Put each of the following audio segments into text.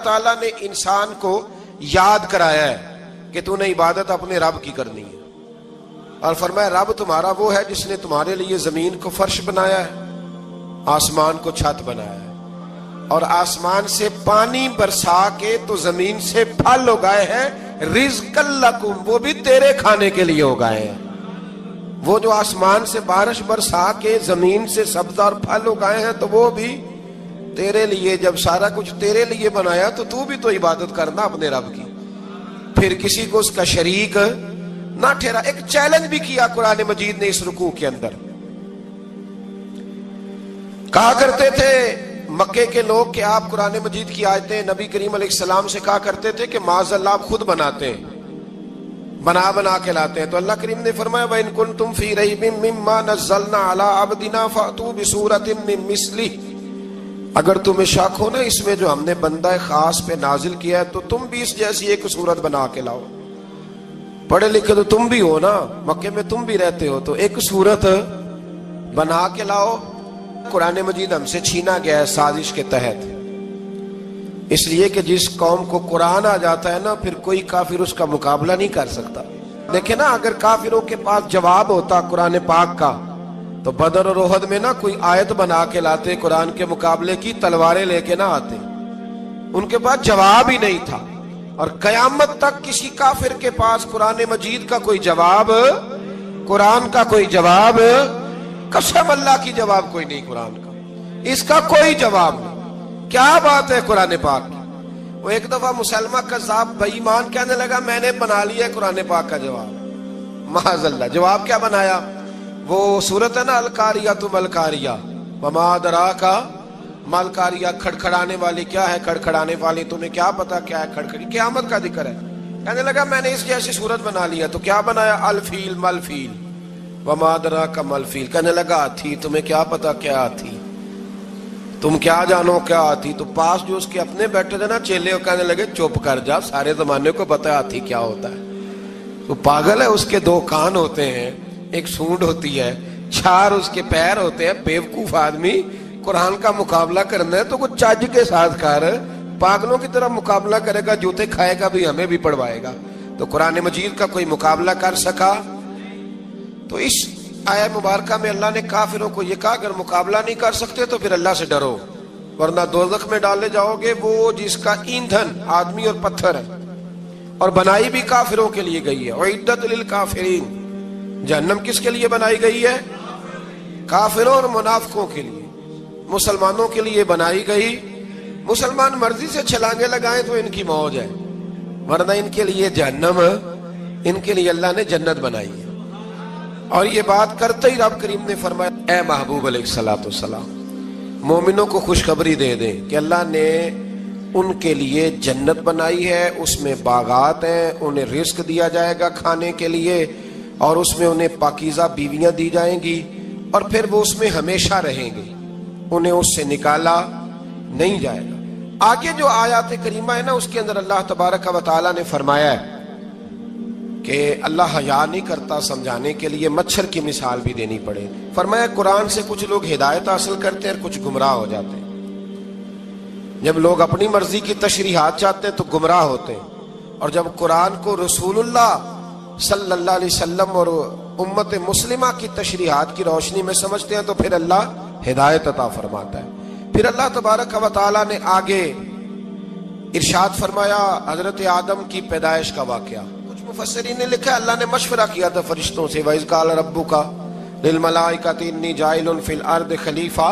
تعالیٰ نے انسان کو یاد کرایا ہے کہ تو نے عبادت اپنے رب کی کرنی ہے، اور فرمایا رب تمہارا وہ ہے جس نے تمہارے لیے زمین کو فرش بنایا ہے، آسمان کو چھت بنایا ہے، اور آسمان سے پانی برسا کے تو زمین سے پھل اگائے ہیں، رزق لکم، وہ بھی تیرے کھانے کے لیے اگائے ہیں۔ وہ جو آسمان سے بارش برسا کے زمین سے سبز اور پھل اگائے ہیں تو وہ بھی تیرے لیے۔ جب سارا کچھ تیرے لیے بنایا تو بھی تو عبادت کرنا اپنے رب کی، پھر کسی کو اس کا شریک نہ ٹھہرا۔ ایک چیلنج بھی کیا قرآن مجید نے اس رکوع کے اندر، کہا کرتے تھے مکے کے لوگ کہ آپ قرآن مجید کی آیتیں نبی کریم علیہ السلام سے کہا کرتے تھے کہ معاذ اللہ آپ خود بناتے ہیں، بنا کے لاتے ہیں۔ تو اللہ کریم نے فرمایا وَإِن كُنتُمْ فِي رَيْبٍ مِّمَّا نَزَّلْنَا عَلَىٰ عَبْدِنَا فَأْتُوا بِسُورَةٍ مِّن مِّثْلِهِ، اگر تمہیں شک ہو نا اس میں جو ہم نے بندہ خاص پہ نازل کیا ہے تو تم بھی اس جیسی ایک صورت بنا کے لاؤ۔ پڑھے لکھے تو تم بھی ہو نا، مکے میں تم بھی رہتے ہو، تو ایک صورت بنا کے لاؤ۔ قرآن مجید ہم سے چھینا گیا ہے سازش کے تحت، اس لیے کہ جس قوم کو قرآن آ جاتا ہے نا پھر کوئی کافر اس کا مقابلہ نہیں کر سکتا۔ دیکھیں نا اگر کافروں کے پاس جواب ہوتا قرآن پاک کا تو بدر اور احد میں نا کوئی آیت بنا کے لاتے قرآن کے مقابلے کی، تلواریں لے کے نہ آتے، ان کے پاس جواب ہی نہیں تھا۔ اور قیامت تک کسی کافر کے پاس قرآن مجید کا کوئی جواب، قرآن کا کوئی جواب، قسم اللہ کی جواب کوئی نہیں، قرآن کا اس کا کوئی جواب نہیں۔ کیا بات ہے قرآن پاک کی۔ وہ ایک دفعہ مسلمہ کذاب بے ایمان کہنے لگا میں نے بنا لیا قرآن پاک کا جواب، معاذ اللہ۔ جواب کیا بنایا؟ وہ سورت ہے نا القاریۃ ما القاریۃ وما ادراک ما القاریۃ، کھڑکھڑانے والی کیا ہے، کھڑکھڑانے والی تمہیں کیا پتا کیا ہے، کھڑکھڑی قیامت کا ذکر ہے۔ کہنے لگا میں نے اس جیسی سورت بنا لیا، تو کیا بنایا؟ الفیل مل فیل وما ادراک ما الفیل، کہنے لگا ہاتھی، تمہیں کیا پتا کیا ہاتھی، تم کیا جانو کیا ہاتھی۔ تو پاس جو اس کے اپنے بیٹھے تھے نا چیلے، وہ کہنے لگے چپ کر جا، سارے زمانے کو پتا ہے ہاتھی کیا ہوتا ہے۔ تو پاگل ہے، اس کے دو کان ہوتے ہیں، ایک سونڈ ہوتی ہے، چار اس کے پیر ہوتے ہیں۔ بیوقوف آدمی قرآن کا مقابلہ کرنا ہے تو کچھ چج کے ساتھ کر، پاگلوں کی طرح مقابلہ کرے گا، جوتے کھائے گا بھی ہمیں بھی پڑھوائے گا۔ تو قرآن مجید کا کوئی مقابلہ کر سکا؟ تو اس آیہ مبارکہ میں اللہ نے کافروں کو یہ کہا اگر مقابلہ نہیں کر سکتے تو پھر اللہ سے ڈرو، ورنہ دوزخ میں ڈالے جاؤ گے، وہ جس کا ایندھن آدمی اور پتھر ہے، اور بنائی بھی کافروں کے لیے گئی ہے۔ اعدت للکافرین، جہنم کس کے لیے بنائی گئی ہے؟ کافروں اور منافقوں کے لیے۔ مسلمانوں کے لیے بنائی گئی، مسلمان مرضی سے چھلانگے لگائیں تو ان کی موج ہے، ورنہ ان کے لیے جہنم، ان کے لیے اللہ نے جنت بنائی ہے۔ اور یہ بات کرتے ہی رب کریم نے فرمایا اے محبوب علیہ السلام مومنوں کو خوشخبری دے دیں کہ اللہ نے ان کے لیے جنت بنائی ہے، اس میں باغات ہیں، انہیں رزق دیا جائے گا کھانے کے لیے، اور اس میں انہیں پاکیزہ بیویاں دی جائیں گی، اور پھر وہ اس میں ہمیشہ رہیں گے، انہیں اس سے نکالا نہیں جائے گا۔ آگے جو آیات کریمہ ہے نا اس کے اندر اللہ تبارک و تعالیٰ نے فرمایا ہے کہ اللہ حیا نہیں کرتا سمجھانے کے لیے مچھر کی مثال بھی دینی پڑے۔ فرمایا قرآن سے کچھ لوگ ہدایت حاصل کرتے ہیں اور کچھ گمراہ ہو جاتے ہیں۔ جب لوگ اپنی مرضی کی تشریحات چاہتے ہیں تو گمراہ ہوتے ہیں، اور جب قرآن کو رسول اللہ صلی اللہ علیہ وسلم اور امت مسلمہ کی تشریحات کی روشنی میں سمجھتے ہیں تو پھر اللہ ہدایت عطا فرماتا ہے۔ پھر اللہ تبارک و تعالیٰ نے آگے ارشاد فرمایا حضرت آدم کی پیدائش کا واقعہ۔ مفسرین نے لکھا اللہ نے مشورہ کیا تھا فرشتوں سے، وَإِذْ قَالَ رَبُّكَ لِلْمَلَائِكَةِ إِنِّي جَاعِلٌ فِي الْأَرْضِ خَلِيفَةً،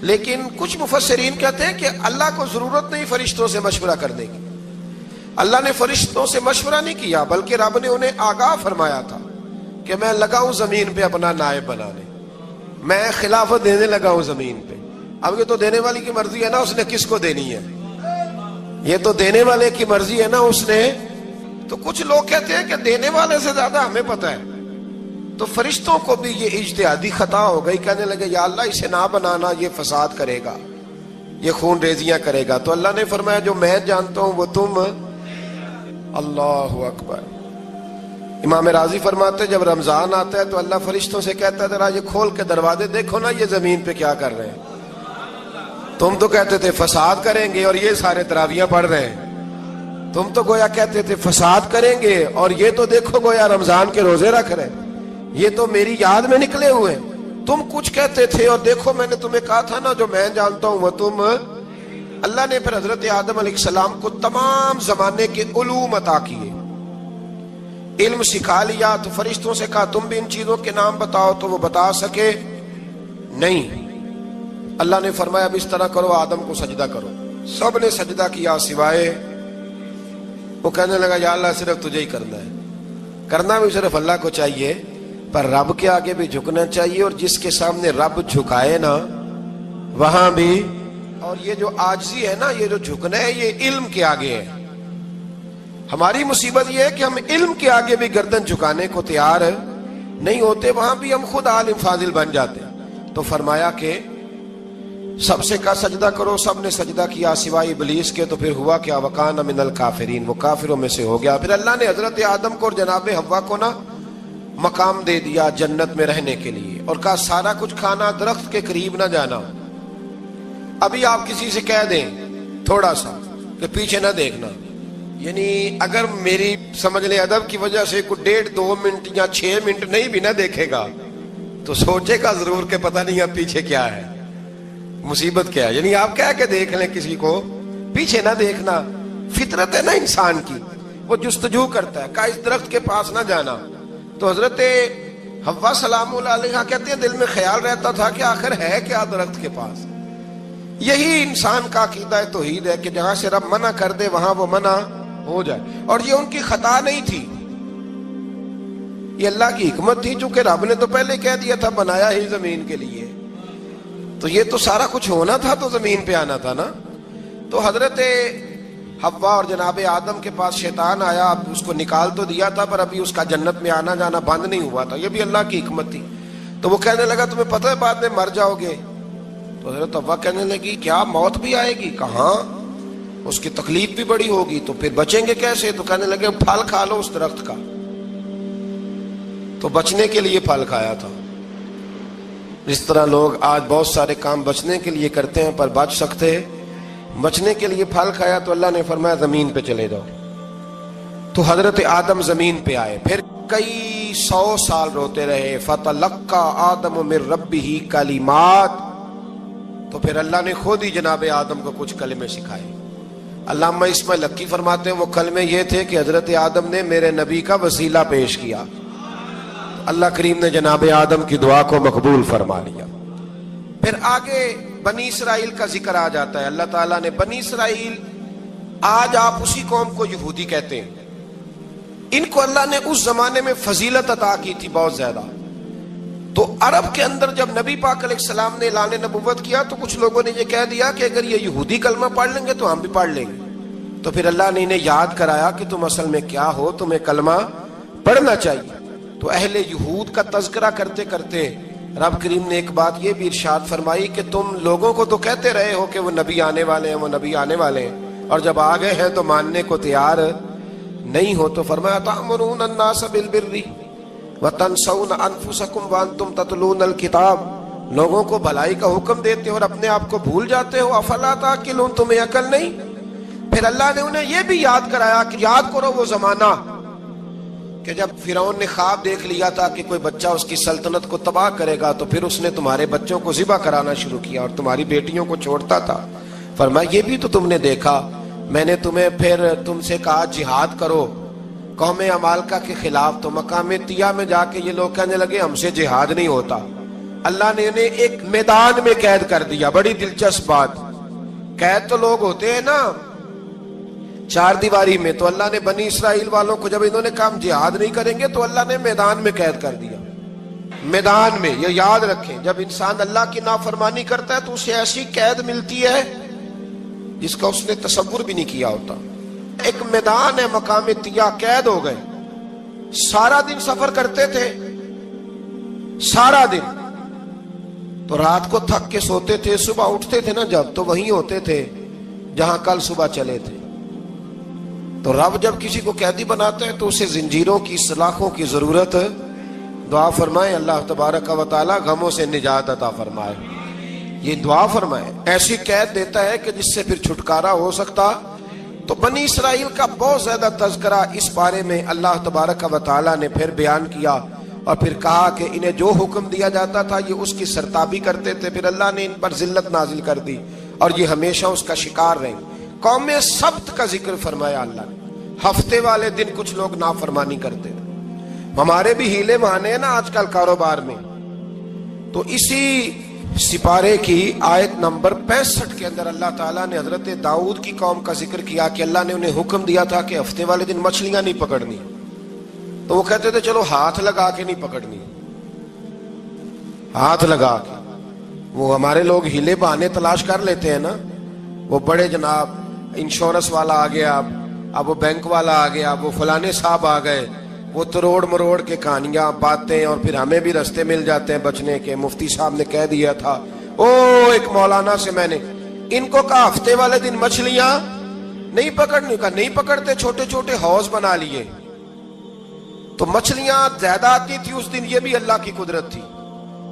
لیکن کچھ مفسرین کہتے ہیں کہ اللہ کو ضرورت نہیں فرشتوں سے مشورہ کرنے کی، اللہ نے فرشتوں سے مشورہ نہیں کیا، بلکہ رب نے انہیں آگاہ فرمایا تھا کہ میں لگا ہوں زمین پہ اپنا نائب بنانے، میں خلافت دینے لگا ہوں زمین پہ۔ اب یہ تو دینے والی کی مرضی ہے نا اس نے کس کو دینی ہے، یہ تو دینے والے کی مرضی ہے نا اس نے۔ تو کچھ لوگ کہتے ہیں کہ دینے والے سے زیادہ ہمیں پتہ ہے، تو فرشتوں کو بھی یہ اجتہادی خطا ہو گئی، کہنے لگے یا اللہ اسے نہ بنانا، یہ فساد کرے گا، یہ خون ریزیاں کرے گا۔ تو اللہ نے فرمایا جو میں جانتا ہوں وہ تم، اللہ اکبر۔ امام راضی فرماتے جب رمضان آتا ہے تو اللہ فرشتوں سے کہتا ہے ذرا یہ کھول کے دروازے دیکھو نا یہ زمین پہ کیا کر رہے ہیں، تم تو کہتے تھے فساد کریں گے اور یہ سارے تراویحاں پڑھ رہے ہیں. تم تو گویا کہتے تھے فساد کریں گے اور یہ تو دیکھو گویا رمضان کے روزے رکھ رہے ہیں. یہ تو میری یاد میں نکلے ہوئے. تم کچھ کہتے تھے اور دیکھو میں نے تمہیں کہا تھا نا جو میں جانتا ہوں وہ تم. اللہ نے پھر حضرت آدم علیہ السلام کو تمام زمانے کے علوم عطا کیے, علم سکھا لیا. تو فرشتوں سے کہا تم بھی ان چیزوں کے نام بتاؤ, تو وہ بتا سکے نہیں. اللہ نے فرمایا اب اس طرح کرو, آدم کو سجدہ کرو. سب نے سجدہ کیا سوائے وہ. کہنے لگا یا اللہ صرف تجھے ہی کرنا ہے. کرنا بھی صرف اللہ کو چاہیے, پر رب کے آگے بھی جھکنا چاہیے, اور جس کے سامنے رب جھکائے نا وہاں بھی. اور یہ جو عاجزی ہے نا, یہ جو جھکنا ہے, یہ علم کے آگے ہے. ہماری مصیبت یہ ہے کہ ہم علم کے آگے بھی گردن جھکانے کو تیار نہیں ہوتے, وہاں بھی ہم خود عالم فاضل بن جاتے. تو فرمایا کہ سب سے کہا سجدہ کرو. سب نے سجدہ کیا سوائے ابلیس کے. تو پھر ہوا کیا, وکان من الکافرین, وہ کافروں میں سے ہو گیا. پھر اللہ نے حضرت آدم کو اور جناب حوا کو نا مقام دے دیا جنت میں رہنے کے لیے, اور کہا سارا کچھ کھانا, درخت کے قریب نہ جانا. ابھی آپ کسی سے کہہ دیں تھوڑا سا کہ پیچھے نہ دیکھنا, یعنی اگر میری سمجھ لیں ادب کی وجہ سے کوئی 1.5-2 منٹ یا 6 منٹ نہیں بھی نہ دیکھے گا تو سوچے گا ضرور کہ پتہ نہیں اب پیچھے کیا ہے, مصیبت کیا ہے. یعنی آپ کہہ کے دیکھ لیں کسی کو, پیچھے نہ دیکھنا. فطرت ہے نا انسان کی, وہ جستجو کرتا ہے. کہا اس درخت کے پاس نہ جانا. تو حضرت حوا سلام اللہ علیہا کہتے ہیں دل میں خیال رہتا تھا کہ آخر ہے کیا درخت کے پاس. یہی انسان کا عقیدہ توحید ہے کہ جہاں سے رب منع کر دے وہاں وہ منع ہو جائے. اور یہ ان کی خطا نہیں تھی, یہ اللہ کی حکمت تھی, چونکہ رب نے تو پہلے کہہ دیا تھا بنایا ہی زمین کے لیے, تو یہ تو سارا کچھ ہونا تھا تو زمین پہ آنا تھا نا. تو حضرت حوا اور جناب آدم کے پاس شیطان آیا, اب اس کو نکال تو دیا تھا پر ابھی اس کا جنت میں آنا جانا بند نہیں ہوا تھا. یہ بھی اللہ کی حکمت تھی. تو وہ کہنے لگا تمہیں پتہ ہے بعد میں مر جاؤ گے. تو حضرت حوا کہنے لگی کیا موت بھی آئے گی؟ کہاں, اس کی تکلیف بھی بڑی ہوگی, تو پھر بچیں گے کیسے؟ تو کہنے لگے پھل کھا لو اس درخت کا. تو بچنے کے لیے پھل کھایا تھا. اس طرح لوگ آج بہت سارے کام بچنے کے لیے کرتے ہیں پر بچ سکتے, بچنے کے لیے پھل کھایا. تو اللہ نے فرمایا زمین پہ چلے جاؤ. تو حضرت آدم زمین پہ آئے, پھر کئی 100 سال روتے رہے. فَتَلَقَّى آدَمُ مِن رَبِّهِ کَلِمَاتٍ, تو پھر اللہ نے خود ہی جناب آدم کو کچھ کلمے سکھائے. علامہ اسماعیل حقی فرماتے ہیں وہ کلمے یہ تھے کہ حضرت آدم نے میرے نبی کا وسیلہ پیش کیا, اللہ کریم نے جناب آدم کی دعا کو مقبول فرما لیا. پھر آگے بنی اسرائیل کا ذکر آ جاتا ہے. اللہ تعالیٰ نے بنی اسرائیل, آج آپ اسی قوم کو یہودی کہتے ہیں, ان کو اللہ نے اس زمانے میں فضیلت عطا کی تھی بہت زیادہ. تو عرب کے اندر جب نبی پاک علیہ السلام نے اعلان نبوت کیا تو کچھ لوگوں نے یہ کہہ دیا کہ اگر یہ یہودی کلمہ پڑھ لیں گے تو ہم بھی پڑھ لیں گے. تو پھر اللہ نے انہیں یاد کرایا کہ تم اصل میں کیا ہو, تمہیں کلمہ پڑھنا چاہیے. تو اہل یہود کا تذکرہ کرتے کرتے رب کریم نے ایک بات یہ بھی ارشاد فرمائی کہ تم لوگوں کو تو کہتے رہے ہو کہ وہ نبی آنے والے ہیں, وہ نبی آنے والے ہیں, اور جب آ گئے ہیں تو ماننے کو تیار نہیں ہو. تو فرمایا تأمرون الناس بالبر وتنسون انفسکم وانتم تتلون الکتاب, لوگوں کو بھلائی کا حکم دیتے ہو اور اپنے آپ کو بھول جاتے ہو. افلا تعقلون, تمہیں عقل نہیں؟ پھر اللہ نے انہیں یہ بھی یاد کرایا کہ یاد کرو وہ زمانہ کہ جب فرعون نے خواب دیکھ لیا تھا کہ کوئی بچہ اس کی سلطنت کو تباہ کرے گا, تو پھر اس نے تمہارے بچوں کو ذبح کرانا شروع کیا اور تمہاری بیٹیوں کو چھوڑتا تھا. فرمایا یہ بھی تو تم نے دیکھا, میں نے تمہیں پھر تم سے کہا جہاد کرو قوم عمالقہ کے خلاف, تو مقام طیہ میں جا کے یہ لوگ کہنے لگے ہم سے جہاد نہیں ہوتا. اللہ نے انہیں ایک میدان میں قید کر دیا. بڑی دلچسپ بات, قید تو لوگ ہوتے ہیں نا چار دیواری میں, تو اللہ نے بنی اسرائیل والوں کو جب انہوں نے کہا ہم جہاد نہیں کریں گے تو اللہ نے میدان میں قید کر دیا. میدان میں, یہ یاد رکھیں, جب انسان اللہ کی نافرمانی کرتا ہے تو اسے ایسی قید ملتی ہے جس کا اس نے تصور بھی نہیں کیا ہوتا. ایک میدان ہے مقام طیہ, قید ہو گئے, سارا دن سفر کرتے تھے, سارا دن, تو رات کو تھک کے سوتے تھے, صبح اٹھتے تھے نا جب, تو وہیں ہوتے تھے جہاں کل صبح چلے تھے. تو رب جب کسی کو قیدی بناتا ہے تو اسے زنجیروں کی, سلاخوں کی ضرورت, دعا فرمائے اللہ تبارک و تعالی غموں سے نجات عطا فرمائے. یہ دعا فرمائے، ایسی قید دیتا ہے کہ جس سے پھر چھٹکارا ہو سکتا۔ تو بنی اسرائیل کا بہت زیادہ تذکرہ اس بارے میں اللہ تبارک و تعالیٰ نے پھر بیان کیا، اور پھر کہا کہ انہیں جو حکم دیا جاتا تھا یہ اس کی سرتابی کرتے تھے، پھر اللہ نے ان پر ذلت نازل کر دی اور یہ ہمیشہ اس کا شکار رہیں۔ قوم سبت کا ذکر فرمایا اللہ نے، ہفتے والے دن کچھ لوگ نافرمانی کرتے تھے۔ ہمارے بھی ہیلے بہانے ہیں نا آج کل کاروبار میں، تو اسی سپارے کی آیت نمبر 65 کے اندر اللہ تعالیٰ نے حضرت داؤد کی قوم کا ذکر کیا کہ اللہ نے انہیں حکم دیا تھا کہ ہفتے والے دن مچھلیاں نہیں پکڑنی، تو وہ کہتے تھے چلو ہاتھ لگا کے نہیں پکڑنی، ہاتھ لگا کے۔ وہ ہمارے لوگ ہیلے بہانے تلاش کر لیتے ہیں نا، وہ بڑے جناب انشورنس والا آ گیا، اب وہ بینک والا آ گیا، وہ فلانے صاحب آ گئے، وہ تروڑ مروڑ کے کہانیاں باتیں، اور پھر ہمیں بھی رستے مل جاتے ہیں بچنے کے۔ مفتی صاحب نے کہہ دیا تھا، ایک مولانا سے میں نے ان کو کہا ہفتے والے دن مچھلیاں نہیں پکڑنے کا، نہیں پکڑتے، چھوٹے چھوٹے حوض بنا لیے، تو مچھلیاں زیادہ آتی تھی اس دن۔ یہ بھی اللہ کی قدرت تھی،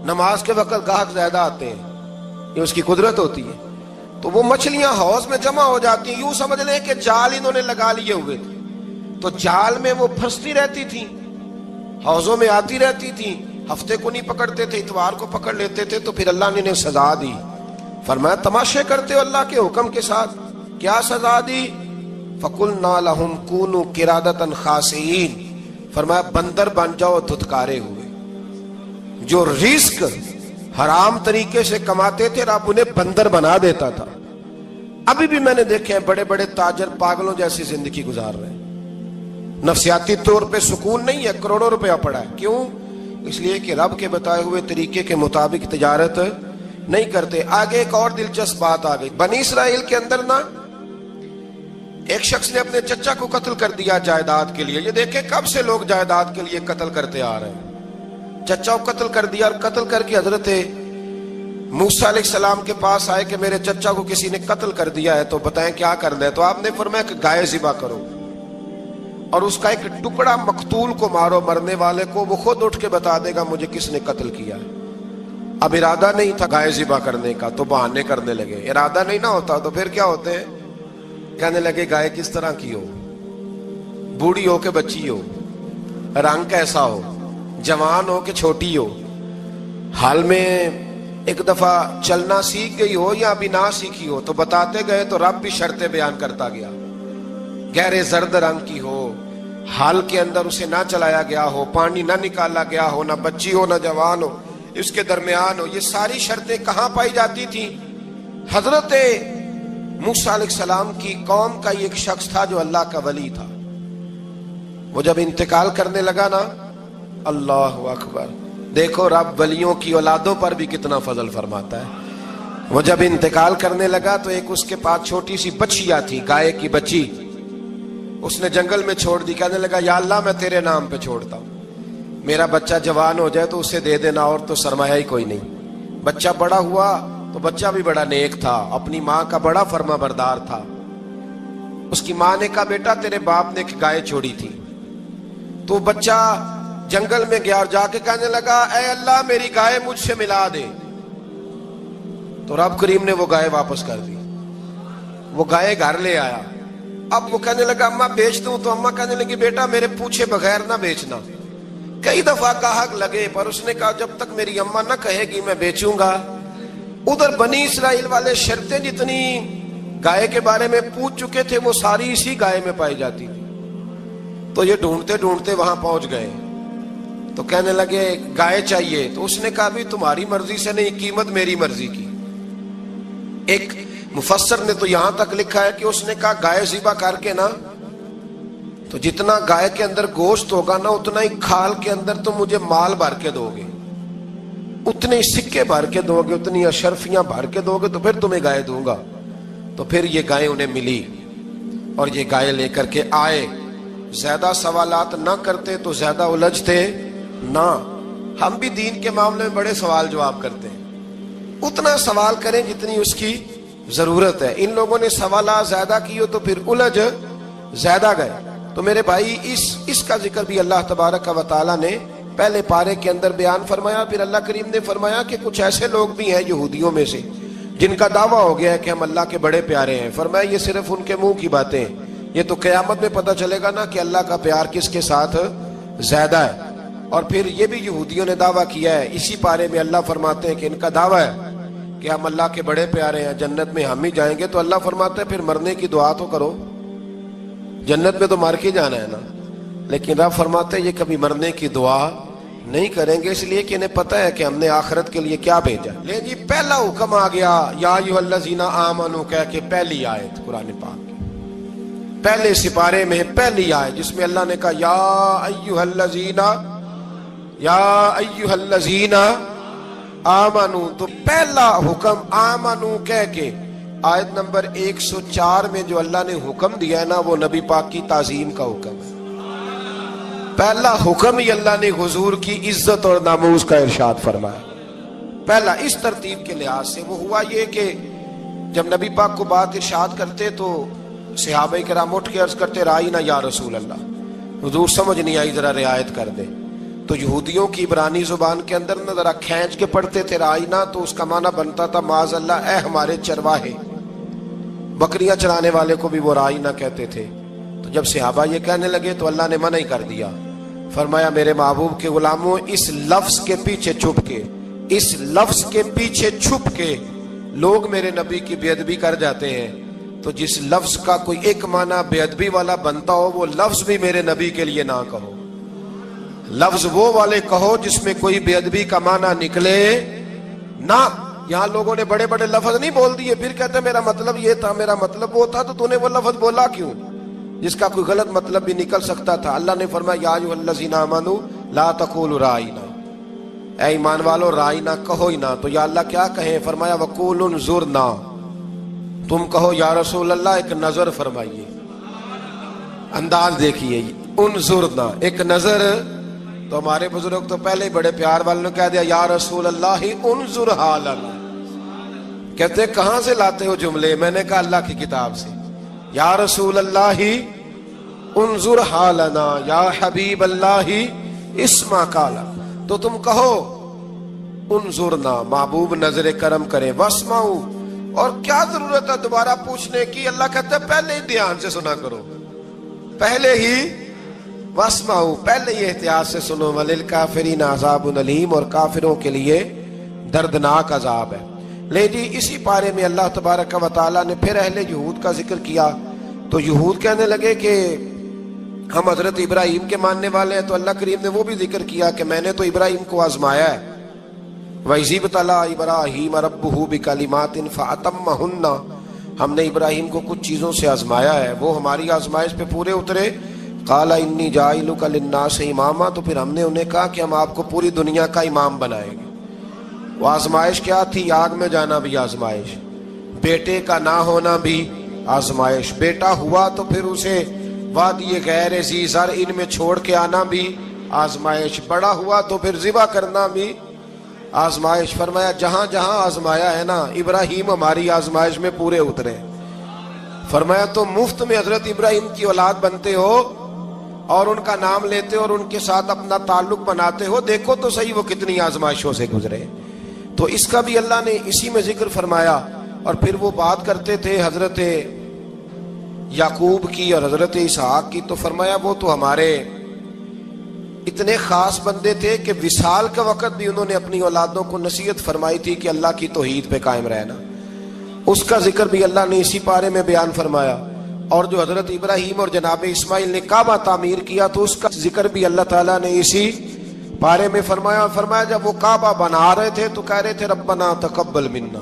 نماز کے وقت گاہک زیادہ آتے ہیں، یہ اس کی قدرت ہوتی ہے۔ تو وہ مچھلیاں حوض میں جمع ہو جاتی ہیں، یوں سمجھ لیں کہ جال انہوں نے لگا لیے ہوئے تھے، تو جال میں وہ پھنستی رہتی تھی، حوضوں میں آتی رہتی تھی۔ ہفتے کو نہیں پکڑتے تھے، اتوار کو پکڑ لیتے تھے، تو پھر اللہ نے انہیں سزا دی۔ فرمایا تماشے کرتے ہو اللہ کے حکم کے ساتھ، کیا سزا دی؟ فَقُلْنَا لَهُمْ كُونُوا قِرَادَةً خَاسِئِينَ، فرمایا بندر بن جاؤ دھتکارے ہوئے۔ جو رزق حرام طریقے سے کماتے تھے رب انہیں بندر بنا دیتا تھا۔ ابھی بھی میں نے دیکھے ہیں بڑے بڑے تاجر پاگلوں جیسی زندگی گزار رہے ہیں، نفسیاتی طور پہ سکون نہیں ہے، کروڑوں روپیہ پڑا ہے۔ کیوں؟ اس لیے کہ رب کے بتائے ہوئے طریقے کے مطابق تجارت نہیں کرتے۔ آگے ایک اور دلچسپ بات آ گئی، بنی اسرائیل کے اندر نا ایک شخص نے اپنے چچا کو قتل کر دیا جائیداد کے لیے۔ یہ دیکھیں کب سے لوگ جائیداد کے لیے قتل کرتے آ رہے ہیں۔ چچا کو قتل کر دیا، اور قتل کر کے حضرت موسیٰ علیہ السلام کے پاس آئے کہ میرے چچا کو کسی نے قتل کر دیا ہے، تو بتائیں کیا کرنا ہے؟ تو آپ نے فرمایا کہ گائے ذبح کرو، اور اس کا ایک ٹکڑا مقتول کو مارو، مرنے والے کو، وہ خود اٹھ کے بتا دے گا مجھے کس نے قتل کیا ہے۔ اب ارادہ نہیں تھا گائے ذبح کرنے کا، تو بہانے کرنے لگے۔ ارادہ نہیں نہ ہوتا تو پھر کیا ہوتے ہیں؟ کہنے لگے گائے کس طرح کی ہو، بوڑھی ہو کہ بچی ہو، رنگ کیسا ہو، جوان ہو کہ چھوٹی ہو، حال میں ایک دفعہ چلنا سیکھ گئی ہو یا ابھی نہ سیکھی ہو۔ تو بتاتے گئے تو رب بھی شرطیں بیان کرتا گیا، گہرے زرد رنگ کی ہو، حال کے اندر اسے نہ چلایا گیا ہو، پانی نہ نکالا گیا ہو، نہ بچی ہو نہ جوان ہو، اس کے درمیان ہو۔ یہ ساری شرطیں کہاں پائی جاتی تھی؟ حضرت موسیٰ علیہ السلام کی قوم کا ایک شخص تھا جو اللہ کا ولی تھا، وہ جب انتقال کرنے لگا نا، اللہ اکبر، دیکھو رب ولیوں کی اولادوں پر بھی کتنا فضل فرماتا ہے۔ وہ جب انتقال کرنے لگا تو ایک اس کے پاس چھوٹی سی بچیا تھی، گائے کی بچی، اس نے جنگل میں چھوڑ دی۔ کہنے لگا یا اللہ میں تیرے نام پہ چھوڑتا ہوں، میرا بچہ جوان ہو جائے تو اسے دے دینا، اور تو سرمایہ ہی کوئی نہیں۔ بچہ بڑا ہوا تو بچہ بھی بڑا نیک تھا، اپنی ماں کا بڑا فرما بردار تھا۔ اس کی ماں نے کہا بیٹا تیرے باپ نے ایک گائے چھوڑی تھی، تو بچہ جنگل میں گیا اور جا کے کہنے لگا اے اللہ میری گائے مجھ سے ملا دے۔ تو رب کریم نے وہ گائے واپس کر دی، وہ گائے گھر لے آیا۔ اب وہ کہنے لگا اماں بیچ دوں، تو اماں کہنے لگی بیٹا میرے پوچھے بغیر نہ بیچنا۔ کئی دفعہ گاہک لگے پر اس نے کہا جب تک میری اماں نہ کہے گی میں بیچوں گا۔ ادھر بنی اسرائیل والے شرطیں جتنی گائے کے بارے میں پوچھ چکے تھے وہ ساری اسی گائے میں پائی جاتی تھی۔ تو یہ ڈھونڈتے ڈھونڈتے وہاں پہنچ گئے، تو کہنے لگے گائے چاہیے۔ تو اس نے کہا بھی تمہاری مرضی سے نہیں، قیمت میری مرضی کی۔ ایک مفسر نے تو یہاں تک لکھا ہے کہ اس نے کہا گائے ذبح کر کے نا، تو جتنا گائے کے اندر گوشت ہوگا نا اتنا ہی کھال کے اندر تم مجھے مال بھر کے دو گے، اتنے سکے بھر کے دو گے، اتنی اشرفیاں بھر کے دو گے تو پھر تمہیں گائے دوں گا۔ تو پھر یہ گائے انہیں ملی اور یہ گائے لے کر کے آئے۔ زیادہ سوالات نہ کرتے تو زیادہ الجھتے نہ۔ ہم بھی دین کے معاملے میں بڑے سوال جواب کرتے ہیں، اتنا سوال کریں جتنی اس کی ضرورت ہے۔ ان لوگوں نے سوالات زیادہ کیے تو پھر الجھ زیادہ گئے۔ تو میرے بھائی اس کا ذکر بھی اللہ تبارک و تعالیٰ نے پہلے پارے کے اندر بیان فرمایا. پھر اللہ کریم نے فرمایا کہ کچھ ایسے لوگ بھی ہیں یہودیوں میں سے جن کا دعویٰ ہو گیا ہے کہ ہم اللہ کے بڑے پیارے ہیں. فرمایا یہ صرف ان کے منہ کی باتیں ہیں, یہ تو قیامت میں پتہ چلے گا نا کہ اللہ کا پیار کس کے ساتھ زیادہ ہے. اور پھر یہ بھی یہودیوں نے دعویٰ کیا ہے, اسی پارے میں اللہ فرماتے ہیں کہ ان کا دعویٰ ہے کہ ہم اللہ کے بڑے پیارے ہیں, جنت میں ہم ہی جائیں گے. تو اللہ فرماتا ہے پھر مرنے کی دعا تو کرو, جنت میں تو مر کے جانا ہے نا. لیکن رب فرماتے ہیں یہ کبھی مرنے کی دعا نہیں کریں گے, اس لیے کہ انہیں پتہ ہے کہ ہم نے آخرت کے لیے کیا بھیجا. لے جی پہلا حکم آ گیا یا ایھا الذین آمنوا کہہ کے, پہلی آیت قرآن پاک کی پہلے سپارے میں پہلی آیت جس میں اللہ نے کہا یا ایھا الذین آمنوا. تو پہلا حکم آمنوا کہہ کے آیت نمبر 104 میں جو اللہ نے حکم دیا ہے نا وہ نبی پاک کی تعظیم کا حکم ہے. پہلا حکم ہی اللہ نے حضور کی عزت اور ناموس کا ارشاد فرمایا. پہلا اس ترتیب کے لحاظ سے وہ ہوا یہ کہ جب نبی پاک کو بات ارشاد کرتے تو صحابہ کرام اٹھ کے عرض کرتے رائینا یا رسول اللہ, حضور سمجھ نہیں آئی ذرا رعایت کر دے. تو یہودیوں کی عبرانی زبان کے اندر نہ ذرا کھینچ کے پڑھتے تھے رائینا, تو اس کا معنی بنتا تھا معاذ اللہ اے ہمارے چرواہے. بکریاں چرانے والے کو بھی وہ رائینا کہتے تھے. تو جب صحابہ یہ کہنے لگے تو اللہ نے منع ہی کر دیا. فرمایا میرے محبوب کے غلاموں, اس لفظ کے پیچھے چھپ کے, اس لفظ کے پیچھے چھپ کے لوگ میرے نبی کی بے ادبی کر جاتے ہیں. تو جس لفظ کا کوئی ایک معنی بے ادبی والا بنتا ہو وہ لفظ بھی میرے نبی کے لیے نہ کہو. لفظ وہ والے کہو جس میں کوئی بے ادبی کا معنی نکلے نہ. یہاں لوگوں نے بڑے بڑے لفظ نہیں بول دیے, پھر کہتے میرا مطلب یہ تھا, میرا مطلب وہ تھا. تو تو نے وہ لفظ بولا کیوں جس کا کوئی غلط مطلب بھی نکل سکتا تھا؟ اللہ نے فرمایا یا ایھا الذین آمنوا لا تقولوا رائینا, اے ایمان والو رائینا کہو ہی نہ. تو یا اللہ کیا کہیں؟ فرمایا وقولوا انظرنا, تم کہو یا رسول اللہ ایک نظر فرمائیے. انداز دیکھیے, انظرنا ایک نظر. تو ہمارے بزرگ تو پہلے ہی بڑے پیار والوں نے کہہ دیا یا رسول اللہ انظر حالنا. کہتے کہاں سے لاتے ہو جملے؟ میں نے کہا اللہ کی کتاب سے. یا رسول اللہ انظر حالنا یا حبیب اللہ اسمع قالا. تو تم کہو انظرنا, محبوب نظر کرم کرے, واسمعوا, اور کیا ضرورت ہے دوبارہ پوچھنے کی؟ اللہ کہتا ہے پہلے ہی دھیان سے سنا کرو, پہلے ہی واسمعوا, پہلے ہی احتیاط سے سنو. وللکافرین عذاب علیم, اور کافروں کے لیے دردناک عذاب ہے. لے جی اسی پارے میں اللہ تبارک و تعالیٰ نے پھر اہل یہود کا ذکر کیا. تو یہود کہنے لگے کہ ہم حضرت ابراہیم کے ماننے والے ہیں. تو اللہ کریم نے وہ بھی ذکر کیا کہ میں نے تو ابراہیم کو آزمایا ہے. وَإِذِ ابْتَلَىٰ إِبْرَاهِيمَ رَبُّهُ بِكَلِمَاتٍ فَأَتَمَّهُنَّ, ہم نے ابراہیم کو کچھ چیزوں سے آزمایا ہے, وہ ہماری آزمائش پہ پورے اترے. قَالَ إِنِّي جَاعِلُكَ لِلنَّاسِ إِمَامًا, تو پھر ہم نے انہیں کہا کہ ہم آپ کو پوری دنیا کا امام بنائیں گے. وہ آزمائش کیا تھی؟ آگ میں جانا بھی آزمائش, بیٹے کا نہ ہونا بھی آزمائش, بیٹا ہوا تو پھر اسے وادی غیر ذی زرع ان میں چھوڑ کے آنا بھی آزمائش, بڑا ہوا تو پھر ذبح کرنا بھی آزمائش. فرمایا جہاں جہاں آزمایا ہے نا ابراہیم ہماری آزمائش میں پورے اترے. فرمایا تو مفت میں حضرت ابراہیم کی اولاد بنتے ہو اور ان کا نام لیتے ہو اور ان کے ساتھ اپنا تعلق بناتے ہو, دیکھو تو صحیح وہ کتنی آزمائشوں سے گزرے. تو اس کا بھی اللہ نے اسی میں ذکر فرمایا. اور پھر وہ بات کرتے تھے حضرت یعقوب کی اور حضرت اسحاق کی. تو فرمایا وہ تو ہمارے اتنے خاص بندے تھے کہ وصال کے وقت بھی انہوں نے اپنی اولادوں کو نصیحت فرمائی تھی کہ اللہ کی توحید پہ قائم رہنا. اس کا ذکر بھی اللہ نے اسی پارے میں بیان فرمایا. اور جو حضرت ابراہیم اور جناب اسماعیل نے کعبہ تعمیر کیا تو اس کا ذکر بھی اللہ تعالیٰ نے اسی پارے میں فرمایا. فرمایا جب وہ کعبہ بنا رہے تھے تو کہہ رہے تھے ربنا تقبل منا,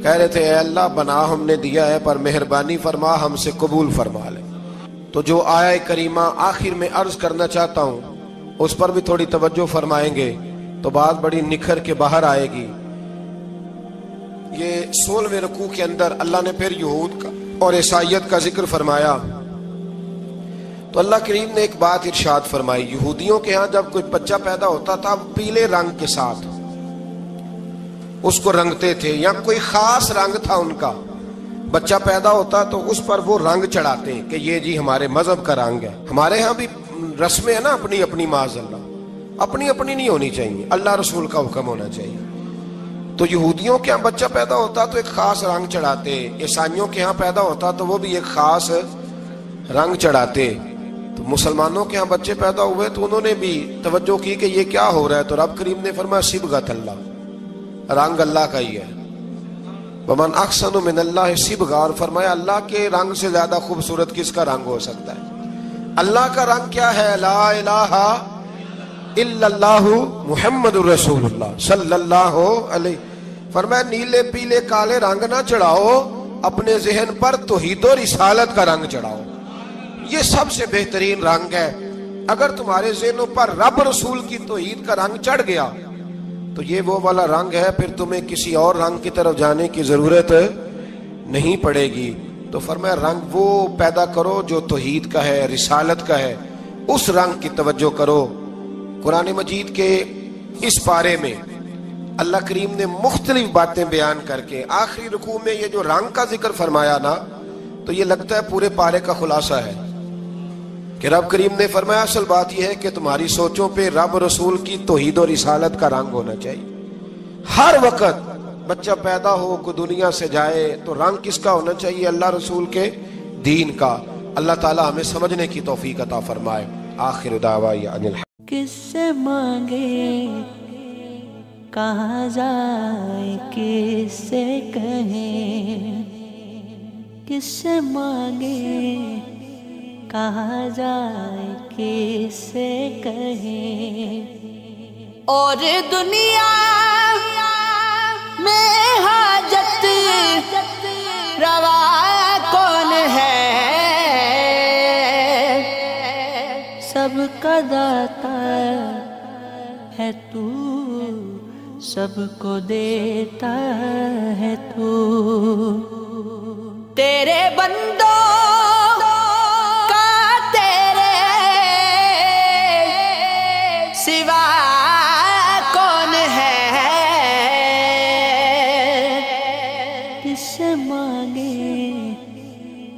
کہہ رہے تھے اے اللہ بنا ہم نے دیا ہے پر مہربانی فرما ہم سے قبول فرما لے. تو جو آیہ کریمہ آخر میں عرض کرنا چاہتا ہوں اس پر بھی تھوڑی توجہ فرمائیں گے تو بات بڑی نکھر کے باہر آئے گی. یہ 16ویں رکوع کے اندر اللہ نے پھر یہود کا اور عیسائیت کا ذکر فرمایا. تو اللہ کریم نے ایک بات ارشاد فرمائی. یہودیوں کے ہاں جب کوئی بچہ پیدا ہوتا تھا پیلے رنگ کے ساتھ اس کو رنگتے تھے, یا کوئی خاص رنگ تھا ان کا, بچہ پیدا ہوتا تو اس پر وہ رنگ چڑھاتے کہ یہ جی ہمارے مذہب کا رنگ ہے. ہمارے ہاں بھی رسمیں ہیں نا اپنی اپنی معاذ اللہ. اپنی اپنی نہیں ہونی چاہیے، اللہ رسول کا حکم ہونا چاہیے۔ تو یہودیوں کے ہاں بچہ پیدا ہوتا تو ایک خاص رنگ چڑھاتے، عیسائیوں کے ہاں پیدا ہوتا تو وہ بھی ایک خاص رنگ چڑھاتے، تو مسلمانوں کے ہاں بچے پیدا ہوئے تو انہوں نے بھی توجہ کی کہ یہ کیا ہو رہا ہے، تو رب کریم نے فرمایا صبغۃ اللہ، رنگ اللہ کا ہی ہے۔ ومن احسن من اللہ صبغۃ، اور فرمایا اللہ کے رنگ سے زیادہ خوبصورت کس کا رنگ ہو سکتا ہے؟ اللہ کا رنگ کیا ہے؟ لا الہ الا اللہ محمد الرسول اللہ صلی اللہ علیہ۔ فرمایا نیلے پیلے کالے رنگ نہ چڑھاؤ، اپنے ذہن پر توحید و رسالت کا رنگ چڑھاؤ، یہ سب سے بہترین رنگ ہے۔ اگر تمہارے ذہنوں پر رب رسول کی توحید کا رنگ چڑھ گیا تو یہ وہ والا رنگ ہے، پھر تمہیں کسی اور رنگ کی طرف جانے کی ضرورت نہیں پڑے گی۔ تو فرمایا رنگ وہ پیدا کرو جو توحید کا ہے، رسالت کا ہے، اس رنگ کی توجہ کرو۔ قرآن مجید کے اس پارے میں اللہ کریم نے مختلف باتیں بیان کر کے آخری رکوع میں یہ جو رنگ کا ذکر فرمایا نا، تو یہ لگتا ہے پورے پارے کا خلاصہ ہے کہ رب کریم نے فرمایا اصل بات یہ ہے کہ تمہاری سوچوں پہ رب رسول کی توحید و رسالت کا رنگ ہونا چاہیے۔ ہر وقت بچہ پیدا ہو، کوئی دنیا سے جائے تو رنگ کس کا ہونا چاہیے؟ اللہ رسول کے دین کا۔ اللہ تعالی ہمیں سمجھنے کی توفیق عطا فرمائے۔ آخر دعوانا ان الحمد۔ کس سے مانگے کہاں جائے، کس سے کہیں، کس سے مانگے کہاں جائے، کس سے کہیں، اور دنیا میں حاجت روا کون ہے، سب کا داتا ہے تو، سب کو دیتا ہے تو، تیرے بندوں کا تیرے سوا کون ہے، کس سے مانگے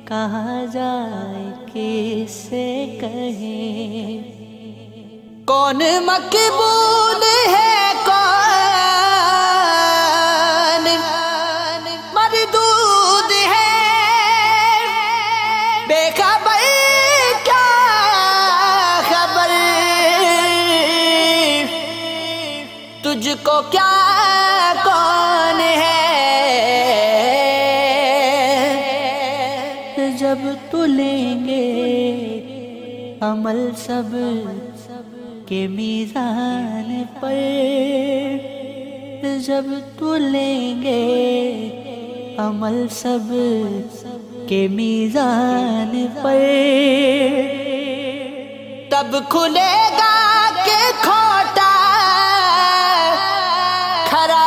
کہاں جائے، کس سے کہیں، کون مقبول ہے، کون مردود ہے، بے خبر کیا خبر، تجھ کو کیا کون ہے، جب تو لیں گے عمل سب کے میزان پر، جب تو لیں گے عمل سب کے میزان پر، تب کھلے گا کہ کھوٹا کھرا